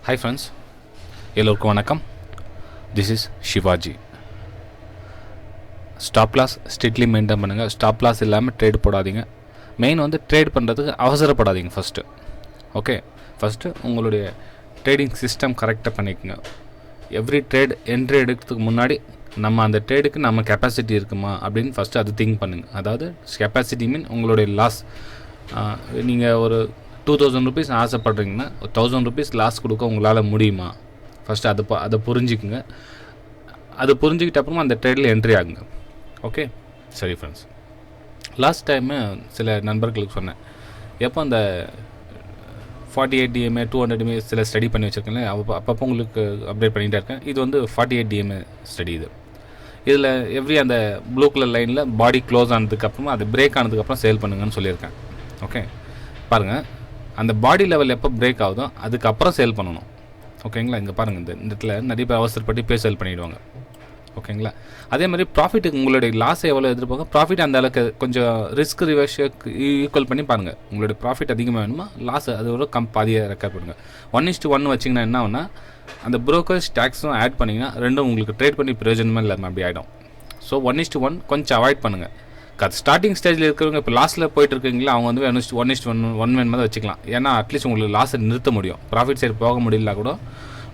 Hi friends, எல்லோருக்கும் வணக்கம். This is Shivaji. Stop loss strictly maintain பண்ணுங்கள். ஸ்டாப் லாஸ் இல்லாமல் ட்ரேட் போடாதீங்க. மெயின் வந்து ட்ரேட் பண்ணுறதுக்கு அவசரப்படாதீங்க. ஓகே ஃபஸ்ட்டு உங்களுடைய ட்ரேடிங் சிஸ்டம் கரெக்டாக பண்ணிக்கோங்க. எவ்ரி ட்ரேட் என்ட்ரி எடுக்கிறதுக்கு முன்னாடி நம்ம அந்த ட்ரேடுக்கு நம்ம கெப்பாசிட்டி இருக்குமா அப்படின்னு ஃபஸ்ட்டு அது திங்க் பண்ணுங்கள். அதாவது கெப்பாசிட்டி மீன் உங்களுடைய லாஸ். நீங்கள் ஒரு 2000 rupees ஆசைப்படுறீங்கன்னா 1000 rupees லாஸ் கொடுக்க உங்களால் முடியுமா? ஃபஸ்ட்டு அதை புரிஞ்சுக்குங்க. அது புரிஞ்சுக்கிட்ட அப்புறமா அந்த ட்ரேடில் என்ட்ரி ஆகுங்க. ஓகே சரி ஃப்ரெண்ட்ஸ், லாஸ்ட் டைமு சில நண்பர்களுக்கு சொன்னேன், எப்போ அந்த 48 DMA 200 DMA சில ஸ்டடி பண்ணி வச்சுருக்கேன். அப்பப்போ உங்களுக்கு அப்டேட் பண்ணிகிட்டே இருக்கேன். இது வந்து 48 DMA ஸ்டடி. இதில் எவ்ரி அந்த ப்ளூ கலர் லைனில் பாடி க்ளோஸ் ஆனதுக்கப்புறமா அது பிரேக் ஆனதுக்கப்புறம் சேல் பண்ணுங்கன்னு சொல்லியிருக்கேன். ஓகே பாருங்கள், அந்த பாடி லெவல் எப்போ பிரேக் ஆகுதோ அதுக்கப்புறம் சேல் பண்ணணும். ஓகேங்களா, இங்கே பாருங்கள், இந்த இடத்துல நிறைய பேர் அவசரப்பட்டு போய் சேல் பண்ணிவிடுவாங்க. ஓகேங்களா, அதே மாதிரி ப்ராஃபிட்டுக்கு உங்களுடைய லாஸை எவ்வளோ எதிர்பார்க்க, ப்ராஃபிட் அந்த அளவுக்கு கொஞ்சம் ரிஸ்க் ரிவர்ஷுக்கு ஈக்குவல் பண்ணி பாருங்கள். உங்களுடைய ப்ராஃபிட் அதிகமாக வேணுமா, லாஸ் அதோட பாதியை ரெக்கார்ட் பண்ணுங்கள். 1:1 வச்சிங்கன்னா என்ன ஆகுனா, அந்த ப்ரோக்கர்ஸ் டேக்ஸும் ஆட் பண்ணிங்கன்னா ரெண்டும் உங்களுக்கு ட்ரேட் பண்ணி பிரயோஜனமே இல்லாமல் அப்படி ஆகிடும். ஸோ 1:1 கொஞ்சம் அவாய்ட் பண்ணுங்கள். ஸ்டார்டிங் ஸ்டேஜில் இருக்கிறவங்க இப்போ லாஸில் போயிட்டு இருக்கீங்களா, அவங்க வந்து 1:1 மாதிரி வச்சுக்கலாம். ஏன்னா அட்லீஸ்ட் உங்களுக்கு லாஸை நிறுத்த முடியும். ப்ராஃபிட் சைடு போக முடியல கூட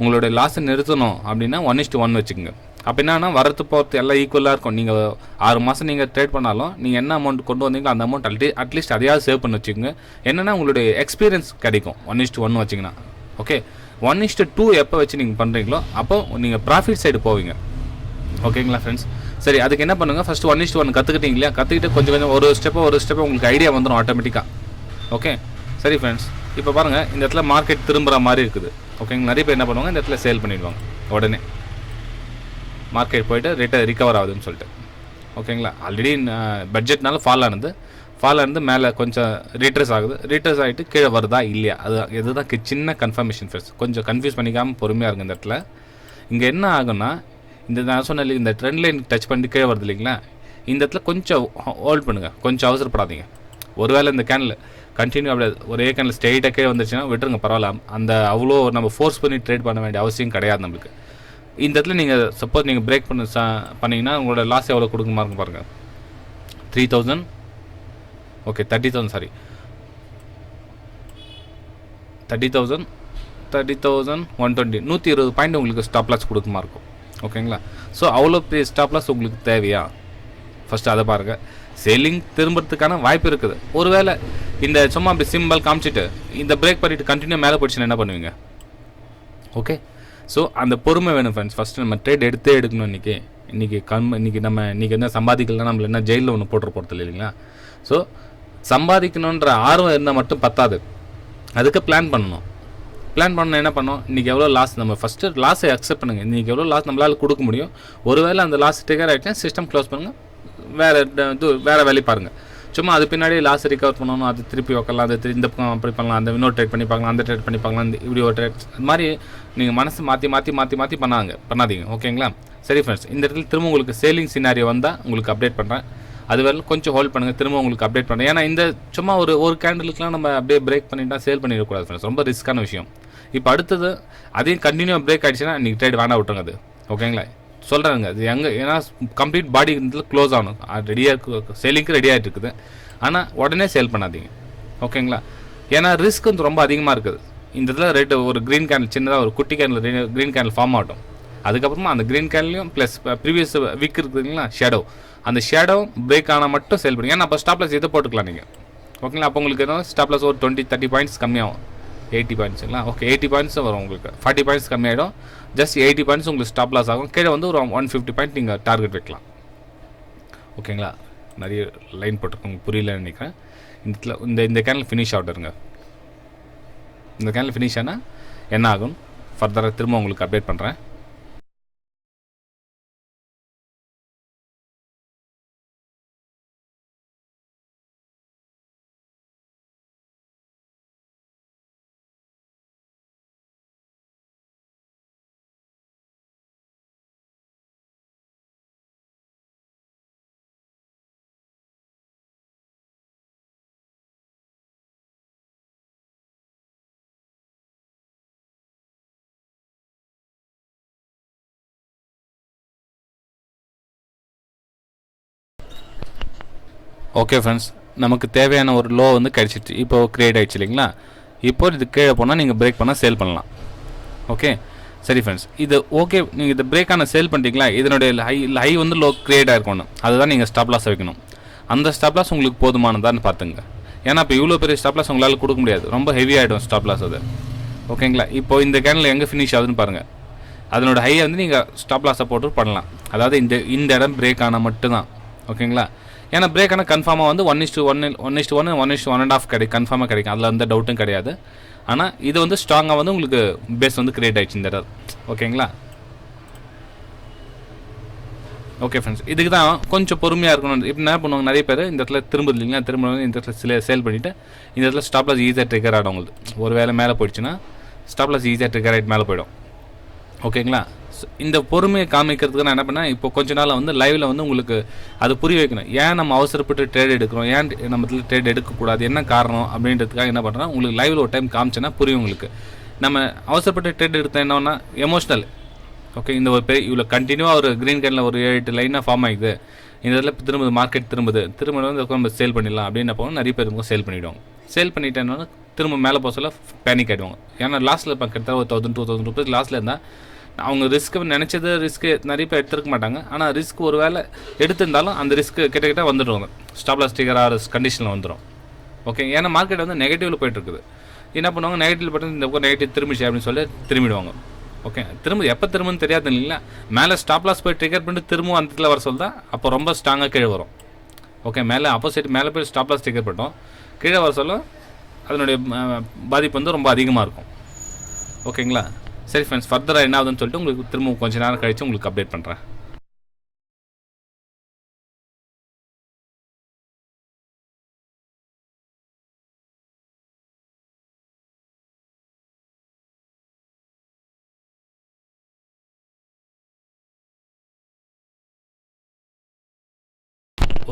உங்களுடைய லாஸை நிறுத்தணும் அப்படின்னா 1:1 வச்சுக்கோங்க. அப்போ என்னன்னா வரத்து போகிறது எல்லாம் ஈக்குவலாக இருக்கும். நீங்கள் 6 மாதம் நீங்கள் ட்ரேட் பண்ணாலும் நீங்கள் என்ன அமௌண்ட் கொண்டு வந்தீங்களோ அந்த அமௌண்ட் அட்லீஸ்ட் அதையாவது சேவ் பண்ணி வச்சுக்கோங்க. என்னென்னா உங்களுடைய எக்ஸ்பீரியன்ஸ் கிடைக்கும் 1:1 வச்சிங்கன்னா. ஓகே 1:2 எப்போ வச்சு நீங்கள் பண்ணுறீங்களோ அப்போ நீங்கள் ப்ராஃபிட் சைடு போவீங்க. ஓகேங்களா ஃப்ரெண்ட்ஸ், சரி அதுக்கு என்ன பண்ணுங்கள், ஃபஸ்ட்டு 1:1 கற்றுக்கிட்டீங்க இல்லையா, கற்றுக்கிட்டு கொஞ்சம் ஒரு ஸ்டெப்பை உங்களுக்கு ஐடியா வந்துடும் ஆட்டோமேட்டிக்காக. ஓகே சரி ஃப்ரெண்ட்ஸ், இப்போ பாருங்கள், இந்த இடத்துல மார்க்கெட் திரும்புகிற மாதிரி இருக்குது. ஓகேங்க, நிறைய பேர் என்ன பண்ணுவாங்க, இந்த இடத்துல சேல் பண்ணிடுவாங்க உடனே. மார்க்கெட் போய்ட்டு ரிகவர் ஆகுதுன்னு சொல்லிட்டு. ஓகேங்களா, ஆல்ரெடி பட்ஜெட்னால ஃபால் ஆனது மேலே கொஞ்சம் ரீட்ரஸ் ஆகிட்டு கீழே வருதா இல்லையா, இதுதான் சின்ன கன்ஃபர்மேஷன் ஃப்ரெண்ட்ஸ். கொஞ்சம் கன்ஃபியூஸ் பண்ணிக்காமல் பொறுமையாக இருங்க. இந்த இடத்துல இங்கே என்ன ஆகுன்னா, இந்த நான் சொன்ன இந்த ட்ரெண்ட் லைன் டச் பண்ணி கீழே வருது இல்லைங்களா, இந்த இடத்துல கொஞ்சம் ஹோல்ட் பண்ணுங்கள், கொஞ்சம் அவசரப்படாதீங்க. ஒருவேளை இந்த கேனில் கண்டினியூ அப்படியே ஒரே கேனில் ஸ்ட்ரெயிட்டாக கீழே வந்துருச்சுன்னா விட்டுருங்க, பரவாயில்ல. அந்த அவ்வளோ நம்ம ஃபோர்ஸ் பண்ணி ட்ரேட் பண்ண வேண்டிய அவசியம் கிடையாது நம்மளுக்கு. இந்த இடத்துல நீங்கள் சப்போஸ் நீங்கள் பிரேக் பண்ணிங்கன்னா உங்களோட லாஸ் எவ்வளோ கொடுக்குமா இருக்கும் பாருங்கள். 3000 ஓகே 30,000 சாரி 30,120 120 பாயிண்ட் உங்களுக்கு ஸ்டாப் லாஸ் கொடுக்குமா இருக்கும். ஓகேங்களா, ஸோ அவ்வளோ பெரிய ஸ்டாப் லாஸ் உங்களுக்கு தேவையா, ஃபஸ்ட்டு அதை பாருங்கள். செல்லிங் திரும்புறதுக்கான வாய்ப்பு இருக்குது. ஒருவேளை இந்த சும்மா அப்படி சிம்பிள் காமிச்சிட்டு இந்த பிரேக் பண்ணிவிட்டு கண்டினியூ மேலே போயிடுச்சுன்னா என்ன பண்ணுவீங்க? ஓகே, ஸோ அந்த பொறுமை வேணும் ஃப்ரெண்ட்ஸ். ஃபஸ்ட்டு நம்ம ட்ரேட் எடுக்கணும். இன்றைக்கி நம்ம என்ன சம்பாதிக்கலாம், நம்மள என்ன ஜெயிலில் ஒன்று போட்டுற போகிறது இல்லைங்களா. ஸோ சம்பாதிக்கணுன்ற ஆர்வம் இருந்தால் மட்டும் பத்தாது, அதுக்கு பிளான் பண்ணணும். என்ன பண்ணோம், இன்றைக்கி எவ்வளோ லாஸ், நம்ம ஃபஸ்ட்டு லாஸை அக்செப்ட் பண்ணுங்கள். இன்றைக்கி எவ்வளோ லாஸ் நம்மளால் கொடுக்க முடியும். ஒருவேளை அந்த லாஸ் டேக்கர் ஆகிடுச்சுன்னா சிஸ்டம் க்ளோஸ் பண்ணுங்கள், வேறு வேலையை பாருங்கள். சும்மா அது பின்னாடி லாஸ் ரிகவர் பண்ணணும், அது திருப்பி வைக்கலாம், அது இந்த பக்கம் அப்படி பண்ணலாம், அந்த இன்னொரு ட்ரேட் பண்ணி பார்க்கலாம், அந்த ட்ரேட் பண்ணி பார்க்கலாம், இப்படி ஒரு ட்ரேட், அது மாதிரி நீங்கள் மனசு மாற்றி பண்ணாதீங்க. ஓகேங்களா, சரி ஃப்ரெண்ட்ஸ், இந்த இடத்துல திரும்ப உங்களுக்கு சேலிங் சினாரியோ வந்தால் உங்களுக்கு அப்டேட் பண்ணுறேன். அது வரலும் கொஞ்சம் ஹோல்ட் பண்ணுங்கள், திரும்ப உங்களுக்கு அப்டேட் பண்ணுறேன். ஏன்னா இந்த சும்மா ஒரு கேண்டலுக்குலாம் நம்ம அப்படியே பிரேக் பண்ணிட்டா சேல் பண்ணிடக்கூடாது ஃப்ரெண்ட்ஸ், ரொம்ப ரிஸ்க்கான விஷயம். இப்போ அடுத்தது அதையும் கண்டினியூ பிரேக் ஆகிடுச்சுன்னா இன்றைக்கி ட்ரேட் வேணா விட்டுருங்க. அது ஓகேங்களா, சொல்கிறாங்க அது ஏன்னா கம்ப்ளீட் பாடி இதில் க்ளோஸ் ஆகணும், ரெடியாக இருக்குது, சேலிங்க்கு ரெடி ஆகிட்டு இருக்குது. ஆனால் உடனே சேல் பண்ணாதீங்க. ஓகேங்களா, ஏன்னா ரிஸ்க் வந்து ரொம்ப அதிகமாக இருக்குது. இந்த இதில் ரேட்டு ஒரு க்ரீன் கேண்டில் சின்னதாக ஒரு குட்டி கேண்டில் க்ரீன் கேண்டில் ஃபார்ம் ஆகட்டும். அதுக்கப்புறமா அந்த க்ரீன் கேண்ட்லையும் ப்ளஸ் ப்ரீவியஸ் வீக் இருக்குதுங்களா அந்த ஷேடோ பிரேக் ஆனால் மட்டும் சேல் பண்ணுங்க. ஏன்னா அப்போ ஸ்டாப் லாஸ் இதை போட்டுக்கலாம் நீங்கள். ஓகேங்களா, அப்போ உங்களுக்கு என்ன ஸ்டாப் லாஸ் ஒரு 20-30 பாயிண்ட்ஸ் கம்மியாகும். 80 பாயிண்ட்ஸுங்களா, ஓகே 80 பாயிண்ட்ஸ் வரும் உங்களுக்கு. 40 பாயிண்ட்ஸ் கம்மியாகிடும். ஜஸ்ட் 80 பாயிண்ட்ஸ் உங்களுக்கு ஸ்டாப் லாஸ் ஆகும். கீழே வந்து ஒரு 150 பாயிண்ட் நீங்கள் டார்கெட் வைக்கலாம். ஓகேங்களா, நிறைய லைன் போட்டிருக்கோங்க, புரியலன்னு நினைக்கிறேன். இந்த கேனில் ஃபினிஷ் ஆகிட்டுருங்க. இந்த கேனில் ஃபினிஷ் ஆனால் என்ன ஆகும் ஃபர்தராக திரும்ப உங்களுக்கு அப்டேட் பண்ணுறேன். ஓகே ஃப்ரெண்ட்ஸ், நமக்கு தேவையான ஒரு லோ வந்து கிடச்சிச்சு, இப்போ க்ரியேட் ஆகிடுச்சு இல்லைங்களா. இப்போ இது கீழே போனால் நீங்கள் பிரேக் பண்ணால் சேல் பண்ணலாம். ஓகே சரி ஃப்ரெண்ட்ஸ், இது ஓகே நீங்கள் இது பிரேக்கான சேல் பண்ணிட்டீங்களா. இதனுடைய ஹை வந்து லோ க்ரியேட் ஆகிருக்கணும், அதுதான் நீங்கள் ஸ்டாப் லாஸ் வைக்கணும். அந்த ஸ்டாப் லாஸ் உங்களுக்கு போதுமானதான்னு பார்த்துங்க. ஏன்னா இப்போ இவ்வளோ பெரிய ஸ்டாப் லாஸ் உங்களால் கொடுக்க முடியாது, ரொம்ப ஹெவி ஆகிடும் ஸ்டாப் லாஸ் அது. ஓகேங்களா, இப்போ இந்த கேனில் எங்கே ஃபினிஷ் ஆகுதுன்னு பாருங்கள். அதனோட ஹையை வந்து நீங்கள் ஸ்டாப் லாஸை போட்டு பண்ணலாம். அதாவது இந்த இடம் பிரேக் ஆனால் மட்டும்தான். ஓகேங்களா, ஏன்னா பிரேக் ஆனால் கன்ஃபார்மாக வந்து 1:1 1:1 1:1.5 கிடைக்கும், கன்ஃபார்மாக கிடைக்கும், அதில் எந்த டவுட்டும் கிடையாது. ஆனால் இது வந்து ஸ்ட்ராங்காக வந்து உங்களுக்கு பேஸ் வந்து கிரியேட் ஆகிடுச்சு இந்த இடம். ஓகேங்களா, ஓகே ஃப்ரெண்ட்ஸ், இதுக்கு தான் கொஞ்சம் பொறுமையாக இருக்கணும். இப்போ என்ன பண்ணுவாங்க, நிறைய பேர் இந்த இடத்துல திரும்ப இல்லைங்களா, திரும்ப இந்த இடத்துல சேல் பண்ணிவிட்டு இந்த இடத்துல ஸ்டாப் லாஸ் ஈஸியாக ட்ரிகர் ஆகிடும். உங்களுக்கு ஒரு வேலை மேலே போயிடுச்சுன்னா ஸ்டாப் லாஸ் ஈஸியாக ட்ரிகர் ஆகிட்டு மேலே போயிடும். ஓகேங்களா, இந்த பொறுமையை காமிக்கிறதுக்கு நான் என்ன பண்ணேன், இப்போ கொஞ்ச நாள் வந்து லைவில் வந்து உங்களுக்கு அது புரிய வைக்கணும். ஏன் நம்ம அவசரப்பட்டு ட்ரேட் எடுக்கிறோம், ஏன் நம்ம ட்ரேட் எடுக்கக்கூடாது, என்ன காரணம் அப்படின்றதுக்காக என்ன பண்ணுறேன், உங்களுக்கு லைவில் ஒரு டைம் காமிச்சேன்னா புரியும் உங்களுக்கு. நம்ம அவசரப்பட்டு ட்ரேட் எடுத்தோம் என்னன்னா எமோஷ்னல். ஓகே, இந்த ஒரு பெரிய இவ்வளோ கண்டினியூவாக ஒரு க்ரீன் கேனில் ஒரு 7-8 லைனாக ஃபார்ம் ஆகிடுது, இந்த இதில் திரும்புது மார்க்கெட் திரும்ப வந்து நம்ம சேல் பண்ணிடலாம் அப்படின்னு போக நிறைய பேர் சேல் பண்ணிவிடுவாங்க. சேல் பண்ணிட்டேன்னா திரும்ப மேலே போக சொல்ல பேனிக் ஆகிடுவாங்க. ஏன்னா லாஸ்ட்டில் கிட்டத்தட்ட ஒரு 1000-2000 ரூபீஸ் லாஸ்ட்டில் இருந்தால் அவங்க ரிஸ்க்கு நினச்சது ரிஸ்க்கு நிறைய பேர் எடுத்துருக்க மாட்டாங்க. ஆனால் ரிஸ்க் ஒரு வேலை எடுத்திருந்தாலும் அந்த ரிஸ்க்கு கிட்ட வந்துடுவாங்க, ஸ்டாப் லாஸ் ட்ரிகர் ஆகிற கண்டிஷனில் வந்துடும். ஓகே, ஏன்னா மார்க்கெட் வந்து நெகட்டிவில் போய்ட்டுருக்குது. என்ன பண்ணுவாங்க, நெகட்டிவ் பட்டு இந்த பக்கம் நெகட்டிவ் திரும்பிச்சு அப்படின்னு சொல்லி திரும்பிடுவாங்க. ஓகே, திரும்ப எப்போ திரும்புன்னு தெரியாது இல்லைங்களா. மேலே ஸ்டாப் லாஸ் போய் ட்ரிகர் பண்ணிட்டு திரும்பவும் அந்த இடத்துல வர சொல்லிதான் அப்போ ரொம்ப ஸ்ட்ராங்காக கீழே வரும். ஓகே, மேலே ஆப்போசிட் மேலே போய் ஸ்டாப் லாஸ் ட்ரிகர் பண்ணிட்டோம், கீழே வர சொல்ல அதனுடைய பாதிப்பு வந்து ரொம்ப அதிகமாக இருக்கும். ஓகேங்களா, சரி ஃப்ரெண்ட்ஸ், ஃபர்தராக என்ன ஆகுதுன்னு சொல்லிட்டு உங்களுக்கு திரும்ப கொஞ்சம் நேரம் கழித்து உங்களுக்கு அப்டேட் பண்ணுறேன்.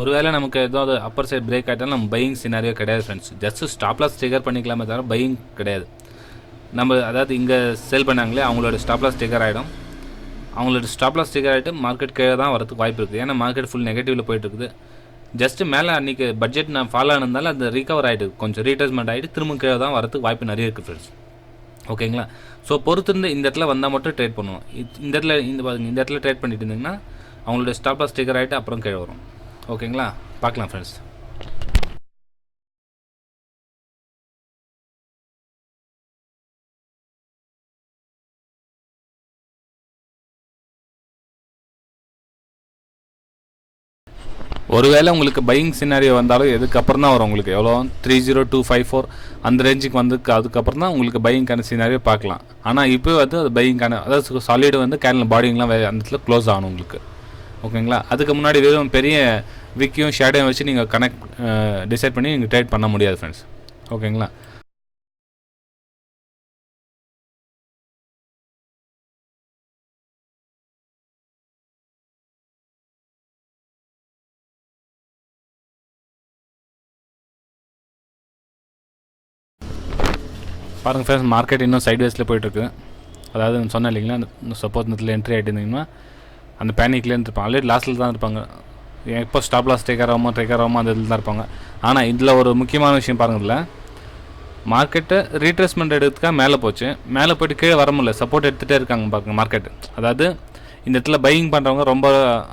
ஒருவேளை நமக்கு ஏதாவது அப்பர் சைட் பிரேக் ஆகிட்டாலும் நம்ம பையிங் சினாரியோ கிடையாது friends. Just stop loss trigger பண்ணிக்கலாமே தவிர பையிங் கிடையாது. நம்ம அதாவது இங்கே சேல் பண்ணாங்களே அவங்களோட ஸ்டாப் லாஸ் ட்ரிகர் ஆகிடும். அவங்களோட ஸ்டாப் லாஸ் ட்ரிகர் ஆகிட்டு மார்க்கெட் கீழே தான் வரதுக்கு வாய்ப்பு இருக்குது. ஏன்னா மார்க்கெட் ஃபுல் நெகட்டிவில் போயிட்டுருக்குது. ஜஸ்ட்டு மேலே அன்றைக்கி பட்ஜெட் நான் ஃபாலோ ஆனதுனால அது ரிகவர் ஆகிட்டு கொஞ்சம் ரீட்ரேஸ்மெண்ட் ஆகிட்டு திரும்ப கீழே தான் வரதுக்கு வாய்ப்பு நிறைய இருக்குது ஃப்ரெண்ட்ஸ். ஓகேங்களா, ஸோ பொறுத்திருந்து இந்த இடத்துல வந்தால் மட்டும் ட்ரேட் பண்ணுவோம். இந்த இடத்துல ட்ரேட் பண்ணிட்டு இருந்தீங்கன்னா அவங்களோட ஸ்டாப் லாஸ் ட்ரிகர் ஆகிட்டு அப்புறம் கீழே வரும். ஓகேங்களா, பார்க்கலாம் ஃப்ரெண்ட்ஸ். ஒருவேளை உங்களுக்கு பையிங் சினாரியோ வந்தாலும் எதுக்கப்புறம் தான் வரும், உங்களுக்கு எவ்வளோ 30254 அந்த ரேஞ்சுக்கு வந்து அதுக்கப்புறம் தான் உங்களுக்கு பையிங்கான சினாரியோ பார்க்கலாம். ஆனால் இப்போ வந்து அது பையிங்கான அதாவது சாலிடு வந்து கேனில் பாடிங்லாம் அந்த இடத்துல க்ளோஸ் ஆகணும் உங்களுக்கு. ஓகேங்களா, அதுக்கு முன்னாடி வெறும் பெரிய விக்கியும் ஷேடையும் வச்சு நீங்கள் டிசைட் பண்ணி நீங்கள் ட்ரேட் பண்ண முடியாது ஃப்ரெண்ட்ஸ். ஓகேங்களா, பாருங்கள் ஃப்ரெண்ட்ஸ், மார்க்கெட் இன்னும் சைட்வேஸில் போய்ட்டுருக்கு. அதாவது சொன்னேன் இல்லைங்களா, சப்போஸ் இந்த இடத்துல என்ட்ரி ஆகிட்டு இருந்தீங்கன்னா அந்த பேனிக்லேயே இருப்பாங்க, ஆல்ரெடி லாஸ்ட்டில் தான் இருப்பாங்க. எப்போ ஸ்டாப் லாஸ் ட்ரிகர் ஆகாமல் அந்த இதில் தான் இருப்பாங்க. ஆனால் இதில் ஒரு முக்கியமான விஷயம் பாருங்கள், இதில் மார்க்கெட்டை ரீட்ரேஸ்மெண்ட் எடுத்துக்காக மேலே போச்சு, மேலே போய்ட்டு கீழே வர முடியல, சப்போர்ட் எடுத்துகிட்டே இருக்காங்க பாருங்க மார்க்கெட். அதாவது இந்த இடத்துல பையிங் பண்ணுறவங்க ரொம்ப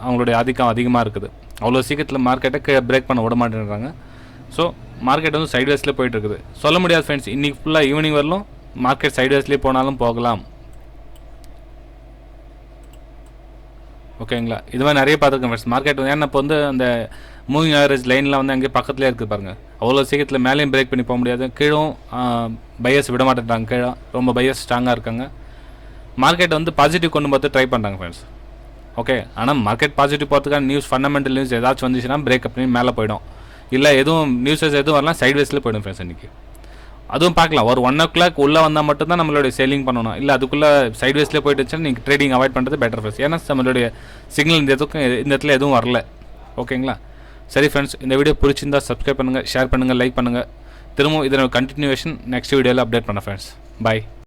அவங்களுடைய ஆதிக்கம் அதிகமாக இருக்குது. அவ்வளோ சீக்கிரத்தில் மார்க்கெட்டை கீழே பிரேக் பண்ண விட மாட்டேங்கிறாங்க. ஸோ மார்க்கெட் வந்து சைட்வேஸில் போய்ட்டுருக்குது. சொல்ல முடியாது ஃப்ரெண்ட்ஸ், இன்றைக்கி ஃபுல்லாக ஈவினிங் வரலும் மார்க்கெட் சைட்வேஸ்லேயே போனாலும் போகலாம். ஓகேங்களா, இது மாதிரி நிறைய பார்த்துருக்கேன் ஃப்ரெண்ட்ஸ். மார்க்கெட் ஏன்னா இப்போ வந்து அந்த மூவிங் ஆவரேஜ் லைன்லாம் வந்து அங்கேயே பக்கத்துலேயே இருக்குது பாருங்கள். அவ்வளோ சீக்கிரத்தில் மேலேயும் பிரேக் பண்ணி போக முடியாது, கீழும் பையர்ஸ் விட மாட்டேங்கிறாங்க, கீழே ரொம்ப பையர்ஸ் ஸ்ட்ராங்காக இருக்காங்க. மார்க்கெட் வந்து பாசிட்டிவ் கொண்டு பார்த்து ட்ரை பண்ணுறாங்க ஃப்ரெண்ட்ஸ். ஓகே, ஆனால் மார்க்கெட் பாசிட்டிவ் போகிறதுக்கான நியூஸ் ஃபண்டமெண்டல் நியூஸ் ஏதாச்சும் வந்துச்சுன்னா பிரேக் பண்ணி மேலே போயிடும். இல்லை எதுவும் நியூஸஸ் எதுவும் வரலாம், சைட்வேஸில் போய்டும் ஃப்ரெண்ட்ஸ். இன்றைக்கி அதுவும் பார்க்கலாம், ஒரு 1 o'clock உள்ளே வந்தால் மட்டும்தான் நம்மளுடைய செல்லிங் பண்ணணும். இல்லை அதுக்குள்ளே சைட்வேஸில் போய்ட்டுச்சுன்னா நீங்கள் ட்ரேடிங் அவாய்ட் பண்ணுறது பெட்டர் ஃப்ரெண்ட்ஸ். ஏன்னா நம்மளுடைய சிக்னல் இந்த இடத்துல எதுவும் வரல. ஓகேங்களா, சரி ஃப்ரெண்ட்ஸ், இந்த வீடியோ பிடிச்சிருந்தா சப்ஸ்கிரைப் பண்ணுங்கள், ஷேர் பண்ணுங்கள், லைக் பண்ணுங்கள். திரும்பவும் இதனோட கண்டினியூவேஷன் நெக்ஸ்ட் வீடியோவில் அப்டேட் பண்ண ஃப்ரெண்ட்ஸ். பாய்.